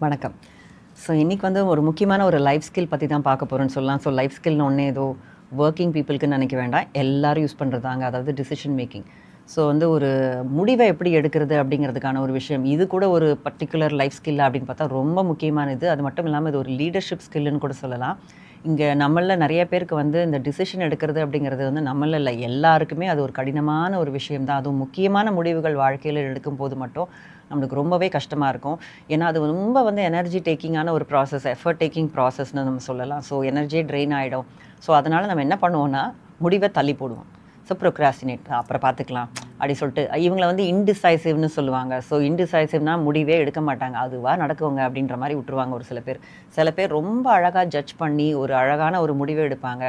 வணக்கம். ஸோ இன்றைக்கி வந்து ஒரு முக்கியமான ஒரு லைஃப் ஸ்கில் பற்றி தான் பார்க்க போகிறோன்னு சொல்லலாம். ஸோ லைஃப் ஸ்கில்னு ஒன்றே ஏதோ ஒர்க்கிங் பீப்புளுக்குன்னு நினைக்க வேண்டாம், எல்லோரும் யூஸ் பண்ணுறதாங்க. அதாவது டிசிஷன் மேக்கிங். ஸோ வந்து ஒரு முடிவை எப்படி எடுக்கிறது அப்படிங்கிறதுக்கான ஒரு விஷயம். இது கூட ஒரு பர்டிகுலர் லைஃப் ஸ்கில் அப்படின்னு பார்த்தா ரொம்ப முக்கியமானது. அது மட்டும் இல்லாமல் இது ஒரு லீடர்ஷிப் ஸ்கில்லுன்னு கூட சொல்லலாம். இங்கே நம்மளில் நிறைய பேருக்கு வந்து இந்த டிசிஷன் எடுக்கிறது அப்படிங்கிறது வந்து நம்மளில் இல்லை, எல்லாருக்குமே அது ஒரு கடினமான ஒரு விஷயம் தான். அதுவும் முக்கியமான முடிவுகள் வாழ்க்கையில் எடுக்கும்போது மட்டும் நம்மளுக்கு ரொம்பவே கஷ்டமாக இருக்கும். ஏன்னா அது ரொம்ப வந்து எனர்ஜி டேக்கிங்கான ஒரு ப்ராசஸ், எஃபர்ட் டேக்கிங் ப்ராசஸ்னு நம்ம சொல்லலாம். ஸோ எனர்ஜியே ட்ரெயின் ஆகிடும். ஸோ அதனால் நம்ம என்ன பண்ணுவோன்னா முடிவை தள்ளி போடுவோம். ஸோ ப்ரொக்ராஸ்டினேட், அப்புறம் பார்த்துக்கலாம் அப்படி சொல்லிட்டு இவங்களை வந்து இன்டிசைசிவ்னு சொல்லுவாங்க. ஸோ இன்டிசைசிவ்னா முடிவே எடுக்க மாட்டாங்க, அதுவாக நடக்குவாங்க அப்படின்ற மாதிரி விட்டுருவாங்க ஒரு சில பேர் ரொம்ப அழகாக ஜட்ஜ் பண்ணி ஒரு அழகான ஒரு முடிவை எடுப்பாங்க.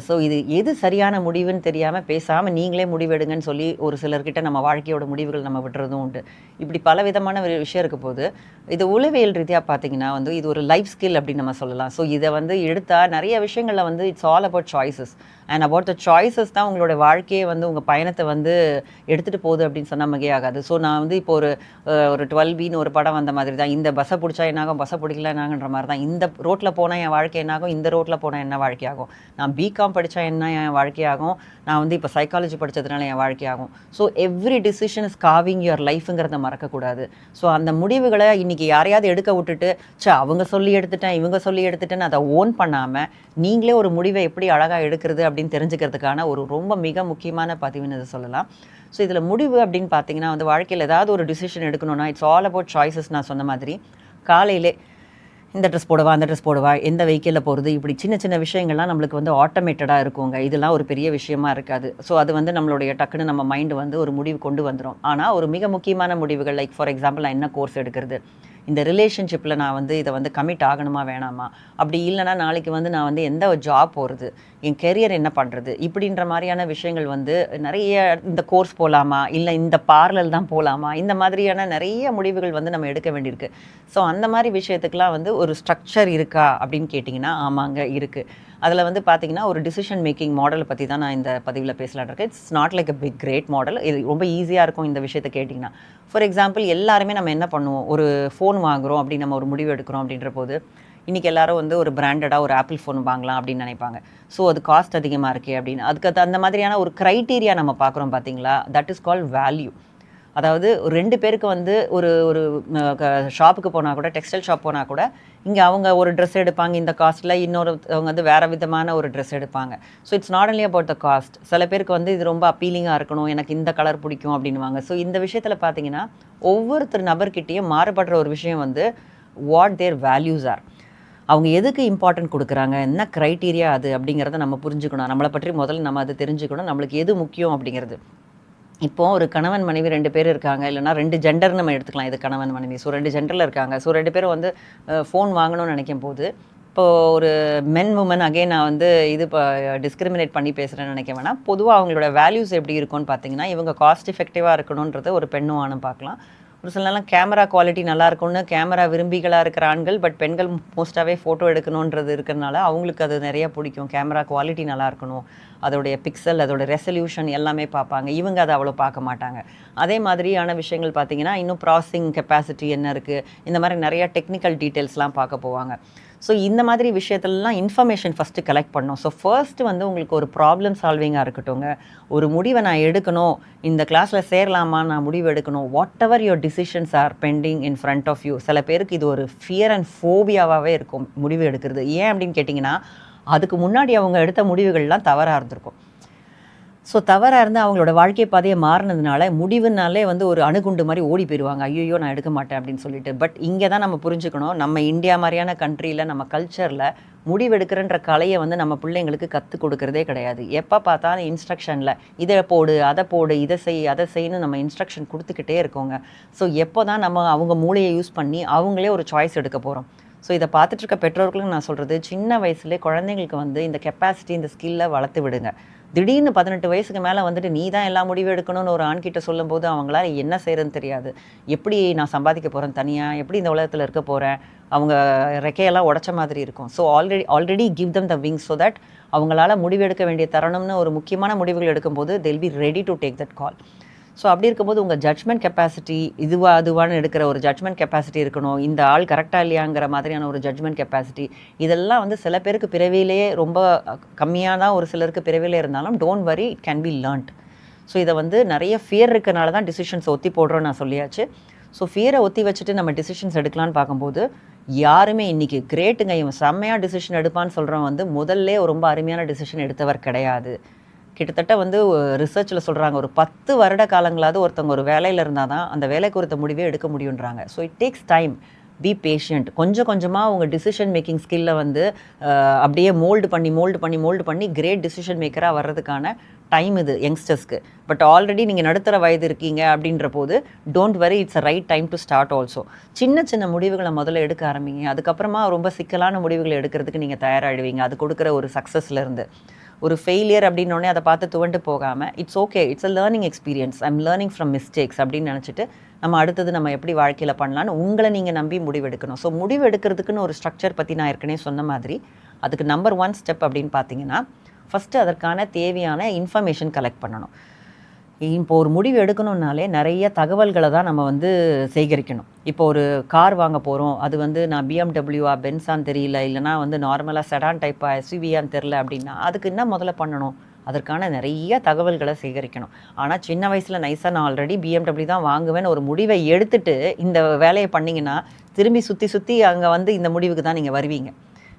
ஸோ இது எது சரியான முடிவுன்னு தெரியாமல் பேசாமல் நீங்களே முடிவெடுங்கன்னு சொல்லி ஒரு சிலர்கிட்ட நம்ம வாழ்க்கையோட முடிவுகள் நம்ம விட்டுறதும் உண்டு. இப்படி பல விதமான விஷயம் இருக்க போது இது உளவியல் ரீதியாக பார்த்தீங்கன்னா வந்து இது ஒரு லைஃப் ஸ்கில் அப்படின்னு நம்ம சொல்லலாம். ஸோ இதை வந்து எடுத்தால் நிறைய விஷயங்களில் வந்து it's all about choices and about the choices தான் உங்களோட வாழ்க்கையை வந்து உங்கள் பயணத்தை வந்து எடுத்துகிட்டு போகுது அப்படின்னு சொன்னால் மிகை ஆகாது. ஸோ நான் வந்து இப்போ ஒரு 12Bன்னு ஒரு படம் வந்த மாதிரி தான். இந்த பஸ்ஸை பிடிச்சா என்னாகும், பஸ்ஸை பிடிக்கல என்னாகன்ற மாதிரி தான். இந்த ரோட்டில் போனால் என் வாழ்க்கை என்னாகும், இந்த ரோட்டில் போனால் என்ன வாழ்க்கையாகும், நான் பிகாம் படித்தா என்ன என் வாழ்க்கையாகும், நான் வந்து இப்போ சைக்காலஜி படித்ததுனால என் வாழ்க்கையாகும். So every decision is carving your லைஃப்ங்கிறத மறக்கக்கூடாது. ஸோ அந்த முடிவுகளை இன்றைக்கி யாரையாவது எடுக்க விட்டுட்டு அவங்க சொல்லி எடுத்துட்டேன் இவங்க சொல்லி எடுத்துட்டேன்னு அதை ஓன் பண்ணாமல் நீங்களே ஒரு முடிவை எப்படி அழகாக எடுக்கிறது அப்படின்னு தெரிஞ்சுக்கிறதுக்கான ஒரு ரொம்ப மிக முக்கியமான பதிவுன்னு இதை சொல்லலாம். ஸோ இதில் முடிவு அப்படின்னு பார்த்தீங்கன்னா வந்து வாழ்க்கையில் ஏதாவது ஒரு டிசிஷன் எடுக்கணும்னா இட்ஸ் ஆல் அபவுட் சாய்ஸஸ். நான் சொன்ன மாதிரி காலையிலே இந்த ட்ரெஸ் போடவா அந்த ட்ரெஸ் போடவா, எந்த வெஹிக்கிளில் போகிறது, இப்படி சின்ன சின்ன விஷயங்கள்லாம் நம்மளுக்கு வந்து ஆட்டோமேட்டடாக இருக்குங்க. இதெல்லாம் ஒரு பெரிய விஷயமா இருக்காது. ஸோ அது வந்து நம்மளுடைய டக்குன்னு நம்ம மைண்டு வந்து ஒரு முடிவு கொண்டு வந்துடும். ஆனால் ஒரு மிக முக்கியமான முடிவுகள், லைக் ஃபார் எக்ஸாம்பிள் நான் என்ன கோர்ஸ் எடுக்கிறது, இந்த ரிலேஷன்ஷிப்பில் நான் வந்து இதை வந்து கமிட் ஆகணுமா வேணாமா, அப்படி இல்லைனா நாளைக்கு வந்து நான் வந்து எந்த ஜாப் போகிறது, என் கெரியர் என்ன பண்ணுறது, இப்படின்ற மாதிரியான விஷயங்கள் வந்து நிறைய, இந்த கோர்ஸ் போகலாமா இல்லை இந்த பார்லர் தான் போகலாமா, இந்த மாதிரியான நிறைய முடிவுகள் வந்து நம்ம எடுக்க வேண்டியிருக்கு. ஸோ அந்த மாதிரி விஷயத்துக்கெலாம் வந்து ஒரு ஸ்ட்ரக்சர் இருக்கா அப்படின்னு கேட்டிங்கன்னா ஆமாங்க இருக்குது. அதில் வந்து பார்த்திங்கன்னா ஒரு டிசிஷன் மேக்கிங் மாடலை பற்றி தான் நான் இந்த பதிவில் பேசலான்னு இருக்கேன். It's not like a big great model. இது ரொம்ப ஈஸியாக இருக்கும் இந்த விஷயத்தை கேட்டிங்கன்னா. ஃபார் எக்ஸாம்பிள் எல்லாருமே நம்ம என்ன பண்ணுவோம், ஒரு ஃபோன் வாங்குகிறோம் அப்படின்னு நம்ம ஒரு முடிவு எடுக்கிறோம் அப்படின்ற போது இன்றைக்கி எல்லாரும் வந்து ஒரு பிராண்டடாக ஒரு ஆப்பிள் ஃபோன் வாங்கலாம் அப்படின்னு நினைப்பாங்க. ஸோ அது காஸ்ட் அதிகமாக இருக்கே அப்படின்னு அதுக்கு அந்த மாதிரியான ஒரு க்ரைட்டீரியா நம்ம பார்க்குறோம் பார்த்தீங்களா, தட் இஸ் கால்ட் வேல்யூ. அதாவது 2 பேருக்கு வந்து ஒரு ஷாப்புக்கு போனால் கூட, டெக்ஸ்டைல் ஷாப் போனால் கூட இங்கே அவங்க ஒரு ட்ரெஸ் எடுப்பாங்க இந்த காஸ்ட்டில், அவங்க வந்து வேறு விதமான ஒரு ட்ரெஸ் எடுப்பாங்க. So it's not only about the cost. சில பேருக்கு வந்து இது ரொம்ப அப்பீலிங்காக இருக்கணும், எனக்கு இந்த கலர் பிடிக்கும் அப்படின்வாங்க. ஸோ இந்த விஷயத்தில் பார்த்தீங்கன்னா ஒவ்வொருத்தர் நபர்கிட்டையும் மாறுபடுற ஒரு விஷயம் வந்து வாட் தேர் வேல்யூஸ் ஆர். அவங்க எதுக்கு இம்பார்ட்டன்ட் கொடுக்குறாங்க, என்ன க்ரைட்டீரியா அது அப்படிங்கிறத நம்ம புரிஞ்சுக்கணும். நம்மளை பற்றி முதல்ல நம்ம அதை தெரிஞ்சுக்கணும், நம்மளுக்கு எது முக்கியம் அப்படிங்கிறது. இப்போது ஒரு கணவன் மனைவி 2 பேர் இருக்காங்க, இல்லைனா 2 ஜெண்டர் நம்ம எடுத்துக்கலாம், இது கணவன் மனைவி. ஸோ 2 ஜெண்டரில் இருக்காங்க. ஸோ 2 பேரும் வந்து ஃபோன் வாங்கணும்னு நினைக்கும் போது, இப்போது ஒரு மென் உமன் அகெயின் நான் வந்து இது இப்போ டிஸ்கிரிமினேட் பண்ணி பேசுகிறேன்னு நினைக்க வேணாம். பொதுவாக அவங்களோட வேல்யூஸ் எப்படி இருக்கும்னு பார்த்தீங்கன்னா, இவங்க காஸ்ட் எஃபெக்டிவாக இருக்கணுன்றது ஒரு பெண்ணும் ஆணும் பார்க்கலாம். ஒரு சில நேரம் கேமரா குவாலிட்டி நல்லா இருக்கும்னு கேமரா விரும்பிகளாக இருக்கிற ஆண்கள், பட் பெண்கள் மோஸ்ட்டாகவே ஃபோட்டோ எடுக்கணுன்றது இருக்கிறதுனால அவங்களுக்கு அது நிறையா பிடிக்கும். கேமரா குவாலிட்டி நல்லா இருக்கணும், அதோடைய பிக்சல், அதோட ரெசல்யூஷன் எல்லாமே பார்ப்பாங்க. இவங்க அதை அவ்வளோ பார்க்க மாட்டாங்க. அதே மாதிரியான விஷயங்கள் பார்த்திங்கன்னா இன்னும் ப்ராசஸிங் கெப்பாசிட்டி என்ன இருக்குது, இந்த மாதிரி நிறையா டெக்னிக்கல் டீட்டெயில்ஸ்லாம் பார்க்க போவாங்க. ஸோ இந்த மாதிரி விஷயத்துலலாம் இன்ஃபர்மேஷன் ஃபஸ்ட்டு கலெக்ட் பண்ணணும். ஸோ ஃபர்ஸ்ட்டு வந்து உங்களுக்கு ஒரு ப்ராப்ளம் சால்விங்காக இருக்கட்டும்ங்க, ஒரு முடிவை நான் எடுக்கணும், இந்த கிளாஸில் சேரலாமா, நான் முடிவு எடுக்கணும், whatever your decisions are pending in front of you. சில பேருக்கு இது ஒரு ஃபியர் அண்ட் ஃபோபியாவாகவே இருக்கும் முடிவு எடுக்கிறது. ஏன் அப்படின்னு கேட்டிங்கன்னா, அதுக்கு முன்னாடி அவங்க எடுத்த முடிவுகள்லாம் தவறாக இருந்திருக்கும். ஸோ தவறாக இருந்து அவங்களோட வாழ்க்கை பாதையை மாறினதுனால முடிவுனாலே வந்து ஒரு அணுகுண்டு மாதிரி ஓடி போயிடுவாங்க, ஐயோ நான் எடுக்க மாட்டேன் அப்படின்னு சொல்லிட்டு. பட் இங்கே தான் நம்ம புரிஞ்சுக்கணும், நம்ம இந்தியா மாதிரியான கண்ட்ரியில், நம்ம கல்ச்சரில் முடிவெடுக்கிறன்ற கலையை வந்து நம்ம பிள்ளைங்களுக்கு கற்றுக் கொடுக்குறதே கிடையாது. எப்போ பார்த்தாலும் இன்ஸ்ட்ரக்ஷனில் இதை போடு, அதை போடு, இதை செய், அதை செய்யணும் நம்ம இன்ஸ்ட்ரக்ஷன் கொடுத்துக்கிட்டே இருக்கோங்க. ஸோ எப்போ தான் நம்ம அவங்க மூளையை யூஸ் பண்ணி அவங்களே ஒரு சாய்ஸ் எடுக்க போகிறோம். ஸோ இதை பார்த்துட்ருக்க பெற்றோர்களுக்கு நான் சொல்கிறது, சின்ன வயசுலேயே குழந்தைங்களுக்கு வந்து இந்த கெப்பாசிட்டி, இந்த ஸ்கில்லை வளர்த்து விடுங்க. திடீர்னு 18 வயசுக்கு மேலே வந்துட்டு நீ தான் எல்லா முடிவு எடுக்கணும்னு ஒரு ஆண்கிட்ட சொல்லும்போது அவங்களால என்ன செய்கிறதுன்னு தெரியாது. எப்படி நான் சம்பாதிக்க போகிறேன் தனியாக, எப்படி இந்த உலகத்தில் இருக்க போகிறேன், அவங்க ரெக்கையெல்லாம் உடச்ச மாதிரி இருக்கும். So already give them the wings so that அவங்களால முடிவெடுக்க வேண்டிய தருணம்னு ஒரு முக்கியமான முடிவுகள் எடுக்கும்போது they'll be ready to take that call. So அப்படி இருக்கும்போது உங்கள் ஜட்ஜ்மெண்ட் கெப்பாசிட்டி இதுவா அதுவான்னு எடுக்கிற ஒரு ஜட்ஜ்மெண்ட் கெப்பாசிட்டி இருக்கணும். இந்த ஆள் கரெக்டாக இல்லையாங்கிற மாதிரியான ஒரு ஜட்ஜ்மெண்ட் கெப்பாசிட்டி இதெல்லாம் வந்து சில பேருக்கு பிறவியிலேயே ரொம்ப கம்மியாக தான் ஒரு சிலருக்கு பிறவியிலே இருந்தாலும் don't worry, it can be learnt. So இதை வந்து நிறைய ஃபியர் இருக்கனால தான் டிசிஷன்ஸ் ஒத்தி போடுறோன்னு நான் சொல்லியாச்சு. ஸோ ஃபியரை ஒத்தி வச்சுட்டு நம்ம டிசிஷன்ஸ் எடுக்கலான்னு பார்க்கும்போது யாருமே இன்றைக்கி கிரேட்டுங்க இவன் செம்மையாக டிசிஷன் எடுப்பான்னு சொல்கிறவன் வந்து முதல்ல ரொம்ப அருமையான டிசிஷன் எடுத்தவர் கிடையாது. கிட்டத்தட்ட வந்து ரிசர்ச்சில் சொல்கிறாங்க ஒரு 10 வருட காலங்களாவது ஒருத்தவங்க ஒரு வேலையில் இருந்தால் தான் அந்த வேலை குறித்த முடிவே எடுக்க முடியுன்றாங்க. So it takes time, be patient. கொஞ்சம் கொஞ்சமாக உங்கள் டிசிஷன் மேக்கிங் ஸ்கில்லை வந்து அப்படியே மோல்டு பண்ணி கிரேட் டிசிஷன் மேக்கராக வர்றதுக்கான டைம் இது யங்ஸ்டர்ஸ்க்கு. பட் ஆல்ரெடி நீங்கள் நடுத்தர வயது இருக்கீங்க அப்படின்ற போது don't worry, it's a right time to start also. சின்ன சின்ன முடிவுகளை முதல்ல எடுக்க ஆரம்பிங்க. அதுக்கப்புறமா ரொம்ப சிக்கலான முடிவுகளை எடுக்கிறதுக்கு நீங்கள் தயாராகிடுவீங்க. அது கொடுக்குற ஒரு சக்ஸஸ்லேருந்து. ஒரு ஃபெயிலியர் அப்படின்னோடனே அதை பார்த்து துவண்டு போகாமல் it's okay, it's a learning experience, I'm learning from mistakes அப்படின்னு நினச்சிட்டு நம்ம அடுத்தது நம்ம எப்படி வாழ்க்கையில் பண்ணலான்னு உங்களை நீங்கள் நம்பி முடிவெடுக்கணும். ஸோ முடிவு எடுக்கிறதுக்குன்னு ஒரு ஸ்ட்ரக்சர் பற்றி நான் ஏற்கனவே சொன்ன மாதிரி அதுக்கு நம்பர் 1 ஸ்டெப் அப்படின்னு பார்த்தீங்கன்னா ஃபஸ்ட்டு அதற்கான தேவையான இன்ஃபர்மேஷன் கலெக்ட் பண்ணணும். இப்போ ஒரு முடிவு எடுக்கணுன்னாலே நிறைய தகவல்களை தான் நம்ம வந்து சேகரிக்கணும். இப்போ ஒரு கார் வாங்க போகிறோம், அது வந்து நான் பிஎம்டபிள்யூவா பென்ஸான்னு தெரியல, இல்லைனா வந்து நார்மலாக செடான் டைப்பா எஸ்யூவியான்னு தெரில அப்படின்னா அதுக்கு என்ன முதல்ல பண்ணணும்? அதற்கான நிறைய தகவல்களை சேகரிக்கணும். ஆனால் சின்ன வயசில் நைஸாக நான் ஆல்ரெடி பிஎம்டபிள்யூ தான் வாங்குவேன்னு ஒரு முடிவை எடுத்துட்டு இந்த வேலையை பண்ணிங்கன்னா திரும்பி சுற்றி அங்கே வந்து இந்த முடிவுக்கு தான் நீங்கள் வருவீங்க.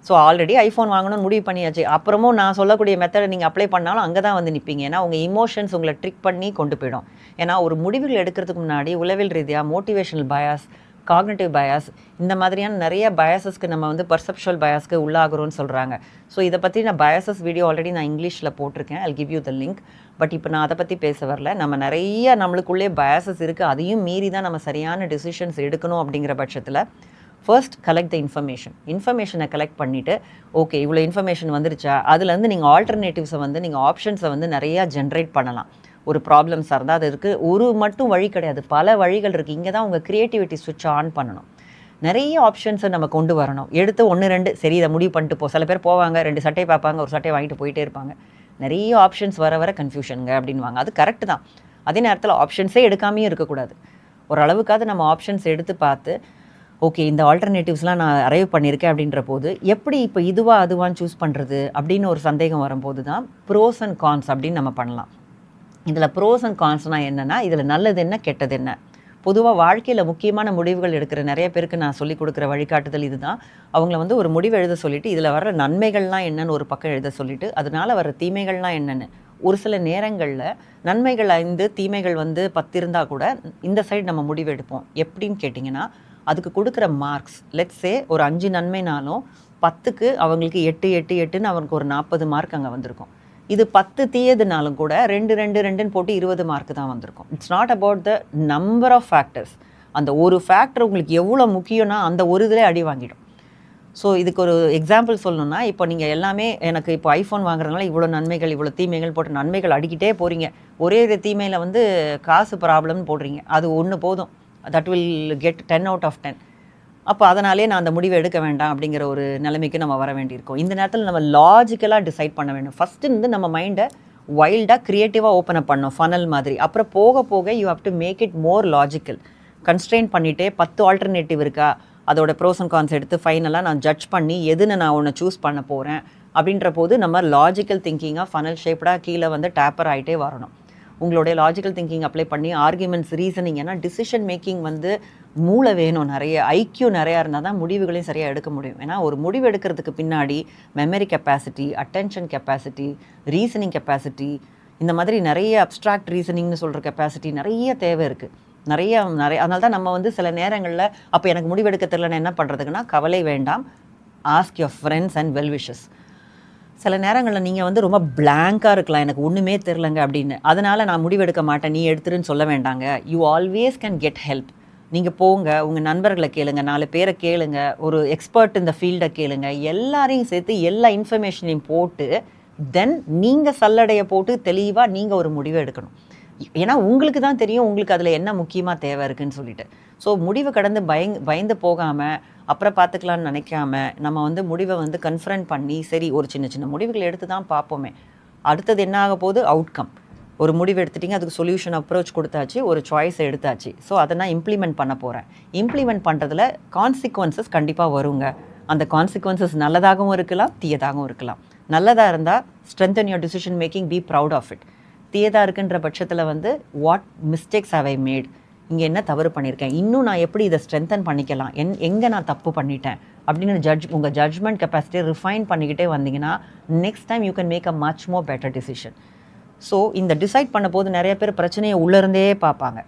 ஸோ ஆல்ரெடி ஐஃபோன் வாங்கணும்னு முடிவு பண்ணியாச்சு, அப்புறமும் நான் சொல்லக்கூடிய மெத்தடை நீங்கள் அப்ளை பண்ணாலும் அங்கே தான் வந்து நிற்பீங்க. ஏன்னா உங்கள் இமோஷன்ஸ் உங்களை ட்ரிக் பண்ணி கொண்டு போயிடும். ஏன்னா ஒரு முடிவுகள் எடுக்கிறதுக்கு முன்னாடி உளவியல் ரீதியாக மோட்டிவேஷனல் பயாஸ், காக்னிட்டிவ் பயாஸ், இந்த மாதிரியான நிறைய பயாஸஸ்க்கு நம்ம வந்து பர்செப்ஷுவல் பயாஸ்க்கு உள்ளாகிறோன்னு சொல்கிறாங்க. ஸோ இதை பற்றி நான் பயாசஸ் வீடியோ ஆல்ரெடி நான் இங்கிலீஷில் போட்டிருக்கேன், I'll give you the link. But இப்போ நான் அதை பற்றி பேச வரல. நம்ம நிறைய நம்மளுக்குள்ளே பயாசஸ் இருக்குது, அதையும் மீறி தான் நம்ம சரியான டிசிஷன்ஸ் எடுக்கணும். அப்படிங்கிற பட்சத்தில் ஃபர்ஸ்ட் கலெக்ட் த இன்ஃபர்மேஷனை கலெக்ட் பண்ணிவிட்டு ஓகே இவ்வளோ இன்ஃபர்மேஷன் வந்துருச்சா, அதுலேருந்து நீங்கள் ஆல்டர்னேட்டிவ்ஸை வந்து நீங்கள் ஆப்ஷன்ஸை வந்து நிறையா ஜென்ரேட் பண்ணலாம். ஒரு ப்ராப்ளம்ஸாக இருந்தால் அது இருக்குது, ஒரு மட்டும் வழி கிடையாது, பல வழிகள் இருக்குது. இங்கே தான் உங்கள் க்ரியேட்டிவிட்டி ஸ்விட்ச் ஆன் பண்ணணும். நிறைய ஆப்ஷன்ஸை நம்ம கொண்டு வரணும். எடுத்து 1-2 சரி இதை முடிவு பண்ணிட்டு போ. சில பேர் போவாங்க, 2 சட்டை பார்ப்பாங்க, ஒரு சட்டையை வாங்கிட்டு போயிட்டே இருப்பாங்க. நிறைய ஆப்ஷன்ஸ் வர கன்ஃபியூஷனுங்க அப்படின்வாங்க. அது கரெக்டு தான். அதே நேரத்தில் ஆப்ஷன்ஸே எடுக்காமையும் இருக்கக்கூடாது. ஓரளவுக்காவது நம்ம ஆப்ஷன்ஸ் எடுத்து பார்த்து ஓகே இந்த ஆல்டர்னேட்டிவ்ஸ்லாம் நான் அரைவ் பண்ணியிருக்கேன் அப்படின்ற போது எப்படி இப்போ இதுவா அதுவான்னு சூஸ் பண்ணுறது அப்படின்னு ஒரு சந்தேகம் வரும்போது தான் ப்ரோஸ் அண்ட் கான்ஸ் அப்படின்னு நம்ம பண்ணலாம். இதில் ப்ரோஸ் அண்ட் கான்ஸ்னால் என்னென்னா இதில் நல்லது என்ன கெட்டது என்ன. பொதுவாக வாழ்க்கையில் முக்கியமான முடிவுகள் எடுக்கிற நிறைய பேருக்கு நான் சொல்லிக் கொடுக்குற வழிகாட்டுதல் இதுதான். அவங்கள வந்து ஒரு முடிவு எழுத சொல்லிவிட்டு இதில் வர நன்மைகள்லாம் என்னன்னு ஒரு பக்கம் எழுத சொல்லிவிட்டு அதனால் வர தீமைகள்லாம் என்னென்னு. ஒரு சில நேரங்களில் நன்மைகள் 5 தீமைகள் வந்து 10 இருந்தால் கூட இந்த சைடு நம்ம முடிவு எடுப்போம். எப்படின்னு கேட்டிங்கன்னா அதுக்கு கொடுக்குற மார்க்ஸ் லெட்ஸே ஒரு 5 நன்மைனாலும் 10க்கு அவங்களுக்கு 8ன்னு அவங்களுக்கு ஒரு 40 மார்க் அங்கே வந்திருக்கும். இது 10 தீயதுனாலும் கூட 2 போட்டு 20 மார்க் தான் வந்திருக்கும். It's not about the number of factors. அந்த ஒரு ஃபேக்டர் உங்களுக்கு எவ்வளோ முக்கியம்னா அந்த ஒரு இதில் அடி வாங்கிடும். ஸோ இதுக்கு ஒரு எக்ஸாம்பிள் சொல்லணும்னா இப்போ நீங்கள் எல்லாமே எனக்கு இப்போ ஐஃபோன் வாங்குறதுனால இவ்வளோ நன்மைகள் இவ்வளோ தீமைகள் போட்டு நன்மைகள் அடிக்கிட்டே போகிறீங்க. ஒரே தீமையில் வந்து காசு ப்ராப்ளம்னு போடுறீங்க. அது ஒன்று போதும், that will get 10 out of 10. அப்போ அதனாலே நான் அந்த முடிவை எடுக்க வேண்டாம் அப்படிங்கிற ஒரு நிலைமைக்கு நம்ம வர வேண்டியிருக்கோம். இந்த நேரத்தில் நம்ம லாஜிக்கலாக டிசைட் பண்ண வேண்டும். ஃபஸ்ட்டு வந்து நம்ம மைண்டை வைல்டாக க்ரியேட்டிவாக ஓப்பன் அப் பண்ணோம், ஃபனல் மாதிரி. அப்புறம் போக போக you have to make it more logical. Constrain பண்ணிவிட்டே 10 ஆல்டர்னேட்டிவ் இருக்கா, அதோட ப்ரோஸ் அண்ட் கான்ஸ் எடுத்து ஃபைனலாக நான் ஜட்ஜ் பண்ணி எதுன்னு நான் ஒன்று சூஸ் பண்ண போகிறேன் அப்படின்ற போது நம்ம லாஜிக்கல் திங்கிங்காக ஃபனல் ஷேப்டாக கீழே வந்து டேப்பர் ஆகிட்டே வரணும். உங்களுடைய லாஜிக்கல் திங்கிங் அப்ளை பண்ணி ஆர்குமெண்ட்ஸ், ரீசனிங், ஏன்னா டிசிஷன் மேக்கிங் வந்து மூளை வேணும், நிறைய ஐக்யூ நிறையா இருந்தால் தான் முடிவுகளையும் சரியாக எடுக்க முடியும். ஏன்னா ஒரு முடிவு எடுக்கிறதுக்கு பின்னாடி memory capacity, attention capacity, reasoning capacity, இந்த மாதிரி நிறைய அப்ஸ்ட்ராக்ட் ரீசனிங்னு சொல்கிற கெப்பாசிட்டி நிறைய தேவை இருக்குது. நிறைய அதனால தான் நம்ம வந்து சில நேரங்களில் அப்போ எனக்கு முடிவெடுக்க தெரியலன்னா என்ன பண்ணுறதுக்குன்னா கவலை வேண்டாம், ask your friends and well wishes. சில நேரங்களில் நீங்கள் வந்து ரொம்ப பிளாங்காக இருக்கலாம், எனக்கு ஒன்றுமே தெரிலங்க அப்படின்னு, அதனால் நான் முடிவெடுக்க மாட்டேன் நீ எடுத்துருன்னு சொல்ல வேண்டாங்க. You always can get help. நீங்கள் போங்க, உங்கள் நண்பர்களை கேளுங்க, 4 பேரை கேளுங்க, ஒரு எக்ஸ்பர்ட் இந்த ஃபீல்டை கேளுங்க, எல்லாரையும் சேர்த்து எல்லா இன்ஃபர்மேஷனையும் போட்டு தென் நீங்கள் சல்லடையை போட்டு தெளிவாக நீங்கள் ஒரு முடிவை எடுக்கணும். ஏன்னா உங்களுக்கு தான் தெரியும் உங்களுக்கு அதில் என்ன முக்கியமாக தேவை இருக்குதுன்னு சொல்லிட்டு. ஸோ முடிவை கடந்து பயந்து போகாமல் அப்புறம் பார்த்துக்கலான்னு நினைக்காம நம்ம வந்து முடிவை வந்து கன்ஃபரண்ட் பண்ணி சரி ஒரு சின்ன சின்ன முடிவுகள் எடுத்து தான் பார்ப்போமே. அடுத்தது என்ன ஆக போகுது, அவுட்கம். ஒரு முடிவு எடுத்துட்டிங்க, அதுக்கு சொல்யூஷன் அப்ரோச் கொடுத்தாச்சு, ஒரு சாய்ஸ் எடுத்தாச்சு. ஸோ அதை நான் இம்ப்ளிமெண்ட் பண்ண போகிறேன். இம்ப்ளிமெண்ட் பண்ணுறதுல கான்சிக்வன்சஸ் கண்டிப்பாக வருங்க. அந்த கான்சிக்வன்சஸ் நல்லதாகவும் இருக்கலாம், தீயதாகவும் இருக்கலாம். நல்லதாக இருந்தால் strengthen your decision making, be proud of it. தீயதாக இருக்குன்ற பட்சத்தில் வந்து what mistakes have I made, இங்கே என்ன தவறு பண்ணியிருக்கேன், இன்னும் நான் எப்படி இதை ஸ்ட்ரென்தன் பண்ணிக்கலாம், எங்கே நான் தப்பு பண்ணிட்டேன் அப்படின்னு உங்கள் ஜட்ஜ்மெண்ட் கெப்பாசிட்டியை ரிஃபைன் பண்ணிக்கிட்டே வந்தீங்கன்னா next time you can make a much more better decision. So இந்த டிசைட் பண்ண போது நிறைய பேர் பிரச்சனையை உள்ளேருந்தே பார்ப்பாங்க.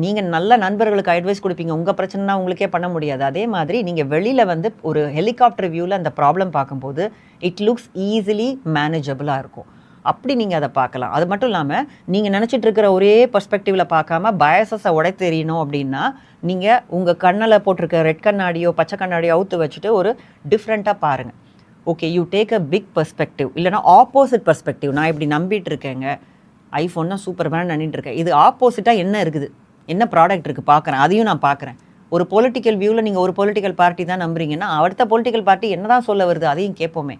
நீங்கள் நல்ல நண்பர்களுக்கு அட்வைஸ் கொடுப்பீங்க, உங்கள் பிரச்சனைனா உங்களுக்கே பண்ண முடியாது. அதே மாதிரி நீங்கள் வெளியில் வந்து ஒரு ஹெலிகாப்டர் வியூவில் அந்த ப்ராப்ளம் பார்க்கும்போது இட் லுக்ஸ் ஈஸிலி மேனேஜபிளாக இருக்கும். அப்படி நீங்கள் அதை பார்க்கலாம். அது மட்டும் இல்லாமல் நீங்கள் நினச்சிட்டு இருக்கிற ஒரே பர்ஸ்பெக்டிவில் பார்க்காம பயசஸை தெரியணும் அப்படின்னா நீங்கள் உங்கள் கண்ணில் போட்டிருக்க ரெட் கண்ணாடியோ பச்சை கண்ணாடியோ அவுத்து வச்சுட்டு ஒரு டிஃப்ரெண்ட்டாக பாருங்கள். Okay, you take a big perspective. இல்லைனா ஆப்போசிட் பர்ஸ்பெக்டிவ். நான் இப்படி நம்பிட்டு இருக்கேங்க, ஐஃபோன் தான் சூப்பர் மேன் நின்றுட்டு இருக்கேன், இது ஆப்போசிட்டாக என்ன இருக்குது, என்ன ப்ராடக்ட் இருக்குது பார்க்குறேன், அதையும் நான் பார்க்குறேன். ஒரு பொலிட்டிக்கல் வியூவில் நீங்கள் ஒரு பொலிட்டிக்கல் பார்ட்டி தான் நம்புறீங்கன்னா அடுத்த பொலிட்டிக்கல் பார்ட்டி என்ன தான் சொல்ல வருது அதையும் கேட்போமே.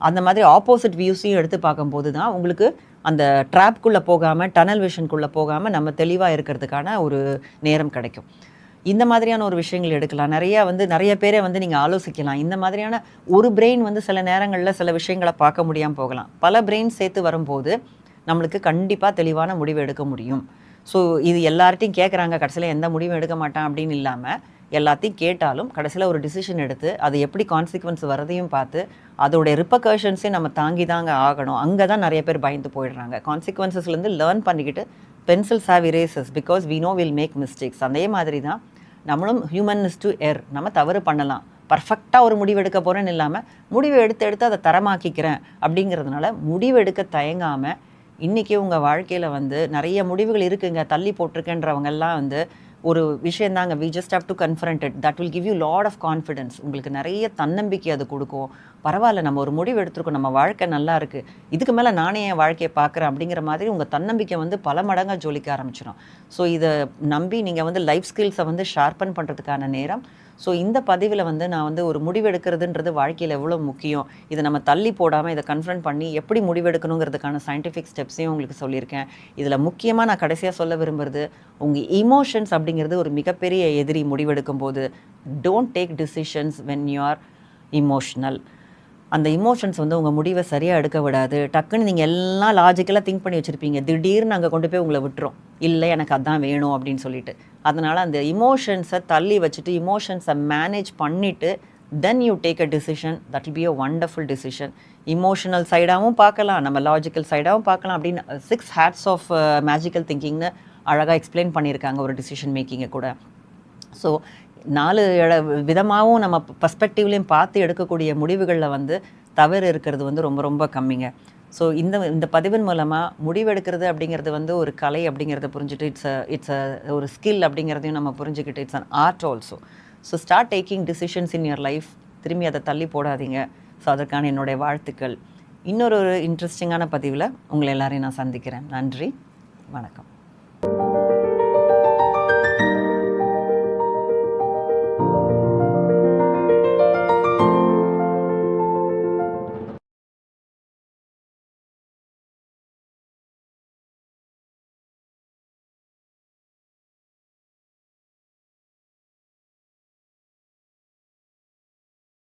அந்த மாதிரி ஆப்போசிட் வியூஸையும் எடுத்து பார்க்கும்போது தான் உங்களுக்கு அந்த ட்ராப்குள்ளே போகாமல், டனல் விஷனுக்குள்ளே போகாமல் நம்ம தெளிவாக இருக்கிறதுக்கான ஒரு நேரம் கிடைக்கும். இந்த மாதிரியான ஒரு விஷயங்கள் எடுக்கலாம். நிறைய பேரை வந்து நீங்கள் ஆலோசிக்கலாம். இந்த மாதிரியான ஒரு பிரெயின் வந்து சில நேரங்களில் சில விஷயங்களை பார்க்க முடியாமல் போகலாம். பல பிரெயின் சேர்த்து வரும்போது நம்மளுக்கு கண்டிப்பாக தெளிவான முடிவு எடுக்க முடியும். ஸோ இது எல்லார்ட்டையும் கேட்குறாங்க, கடைசியில் எந்த முடிவும் எடுக்க மாட்டான் அப்படின்னு இல்லாமல் எல்லாத்தையும் கேட்டாலும் கடைசியில் ஒரு டிசிஷன் எடுத்து அது எப்படி கான்சிக்வன்ஸ் வரதையும் பார்த்து அதோடைய ரிப்பர்கர்ஷன்ஸையும் நம்ம தாங்கி தாங்க ஆகணும். அங்கே தான் நிறைய பேர் பயந்து போயிடுறாங்க. கான்சிக்வன்சஸ்லேருந்து லேர்ன் பண்ணிக்கிட்டு pencils have erasers because we know will make mistakes. அதே மாதிரி தான் நம்மளும் ஹியூமன் இஸ் டு எர். நம்ம தவறு பண்ணலாம். பர்ஃபெக்டாக ஒரு முடிவு எடுக்க போகிறேன்னு இல்லாமல் முடிவு எடுத்து அதை தரமாக்கிக்கிறேன் அப்படிங்கிறதுனால முடிவு எடுக்க தயங்காமல் இன்றைக்கி உங்கள் வாழ்க்கையில் வந்து நிறைய முடிவுகள் இருக்குங்க, தள்ளி போட்டிருக்கேன்றவங்கெல்லாம் வந்து ஒரு விஷயந்தாங்க, we just have to confront it. That will give you lot of confidence. உங்களுக்கு நிறைய தன்னம்பிக்கை அது கொடுக்கும். பரவாயில்ல, நம்ம ஒரு முடிவு எடுத்துருக்கோம், நம்ம வாழ்க்கை நல்லா இருக்குது, இதுக்கு மேலே நானே என் வாழ்க்கையை பார்க்குறேன் அப்படிங்கிற மாதிரி உங்கள் தன்னம்பிக்கை வந்து பல மடங்காக ஜொலிக்க ஆரம்பிச்சிடும். ஸோ இதை நம்பி நீங்கள் வந்து லைஃப் ஸ்கில்ஸை வந்து ஷார்பன் பண்ணுறதுக்கான நேரம். ஸோ இந்த பதிவில் வந்து நான் வந்து ஒரு முடிவு எடுக்கிறதுன்றது வாழ்க்கையில் எவ்வளோ முக்கியம், இதை நம்ம தள்ளி போடாமல் இதை கன்ஃபரண்ட் பண்ணி எப்படி முடிவெடுக்கணுங்கிறதுக்கான சயின்டிஃபிக் ஸ்டெப்ஸையும் உங்களுக்கு சொல்லியிருக்கேன். இதில் முக்கியமாக நான் கடைசியாக சொல்ல விரும்புகிறது, உங்கள் இமோஷன்ஸ் அப்படிங்கிறது ஒரு மிகப்பெரிய எதிரி. முடிவெடுக்கும் போது don't take decisions when you are emotional. அந்த இமோஷன்ஸ் வந்து உங்கள் முடிவை சரியாக எடுக்க விடாது. டக்குன்னு நீங்கள் எல்லாம் லாஜிக்கலாக திங்க் பண்ணி வச்சுருப்பீங்க, திடீர்னு அங்கே கொண்டு போய் உங்களை விட்டுரும், இல்லை எனக்கு அதான் வேணும் அப்படின்னு சொல்லிட்டு. அதனால் அந்த இமோஷன்ஸை தள்ளி வச்சுட்டு இமோஷன்ஸை மேனேஜ் பண்ணிவிட்டு then you take a decision. That will be a wonderful decision. Emotional சைடாகவும் பார்க்கலாம், நம்ம லாஜிக்கல் சைடாகவும் பார்க்கலாம் அப்படின்னு 6 ஹேட்ஸ் ஆஃப் மேஜிக்கல் திங்கிங்னு அழகாக எக்ஸ்பிளைன் பண்ணியிருக்காங்க ஒரு டிசிஷன் மேக்கிங்கை கூட. ஸோ 4 விதமாகவும் நம்ம பர்ஸ்பெக்டிவ்லேயும் பார்த்து எடுக்கக்கூடிய முடிவுகளில் வந்து தவறு இருக்கிறது வந்து ரொம்ப ரொம்ப கம்மிங்க. ஸோ இந்த பதிவின் மூலமாக முடிவெடுக்கிறது அப்படிங்கிறது வந்து ஒரு கலை அப்படிங்கிறத புரிஞ்சுட்டு இட்ஸ் ஒரு ஸ்கில் அப்படிங்கிறதையும் நம்ம புரிஞ்சுக்கிட்டு it's an art also. So start taking decisions in your life. திரும்பி அதை தள்ளி போடாதீங்க. ஸோ அதற்கான என்னுடைய வாழ்த்துக்கள். இன்னொரு இன்ட்ரெஸ்டிங்கான பதிவில் உங்களை எல்லாரையும் நான் சந்திக்கிறேன். நன்றி, வணக்கம்.